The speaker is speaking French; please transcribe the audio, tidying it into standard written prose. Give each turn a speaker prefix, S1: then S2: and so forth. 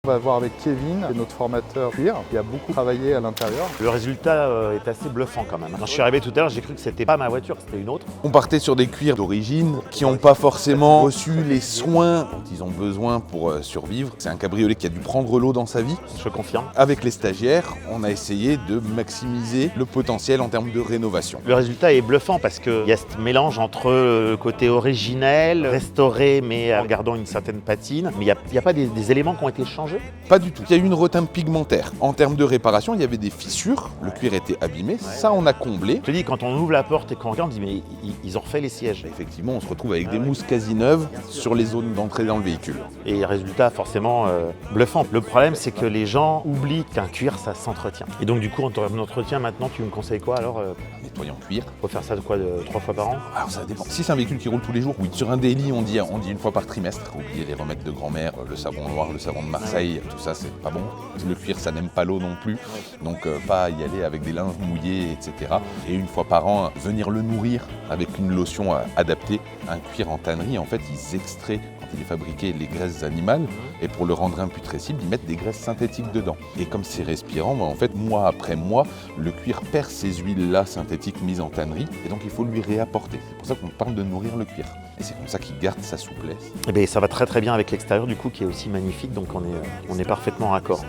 S1: va voir avec Kevin, qui est notre formateur cuir, qui a beaucoup travaillé à l'intérieur.
S2: Le résultat est assez bluffant quand même. Quand je suis arrivé tout à l'heure, j'ai cru que c'était pas ma voiture, c'était une autre.
S3: On partait sur des cuirs d'origine qui n'ont pas forcément reçu les soins dont ils ont besoin pour survivre. C'est un cabriolet qui a dû prendre l'eau dans sa vie.
S2: Je confirme.
S3: Avec les stagiaires, on a essayé de maximiser le potentiel en termes de rénovation.
S2: Le résultat est bluffant parce qu'il y a ce mélange entre le côté originel, restauré mais en gardant une certaine patine. Mais il n'y a pas des éléments qui ont été changés?
S3: Pas du tout. Il y a eu une reteinte pigmentaire. En termes de réparation, il y avait des fissures, le cuir était abîmé, ça on a comblé.
S2: Je te dis, quand on ouvre la porte et qu'on regarde, on se dit mais ils ont refait les sièges.
S3: Effectivement, on se retrouve avec des mousses quasi neuves sur les zones d'entrée dans le véhicule.
S2: Et résultat forcément bluffant. Le problème c'est que les gens oublient qu'un cuir ça s'entretient. Et donc du coup en termes d'entretien maintenant tu me conseilles quoi alors
S3: Nettoyant cuir.
S2: Faut faire ça de quoi, 3 fois par an?
S3: Alors ça dépend. Si c'est un véhicule qui roule tous les jours, oui. Sur un daily, on dit une fois par trimestre. Oubliez les remèdes de grand-mère, le savon noir, le savon de Marseille, tout ça c'est pas bon. Le cuir ça n'aime pas l'eau non plus, donc pas y aller avec des linges mouillés, etc. Et une fois par an, venir le nourrir avec une lotion adaptée. Un cuir en tannerie, en fait, ils extraient, quand il est fabriqué, les graisses animales, et pour le rendre imputrescible, ils mettent des graisses synthétiques dedans. Et comme c'est respirant, en fait, mois après mois, le cuir perd ces huiles-là synthétiques mises en tannerie, et donc il faut lui réapporter. C'est pour ça qu'on parle de nourrir le cuir. Et c'est comme ça qu'il garde sa souplesse.
S2: Et bien ça va très très bien avec l'extérieur du coup qui est aussi magnifique, donc on est parfaitement raccord.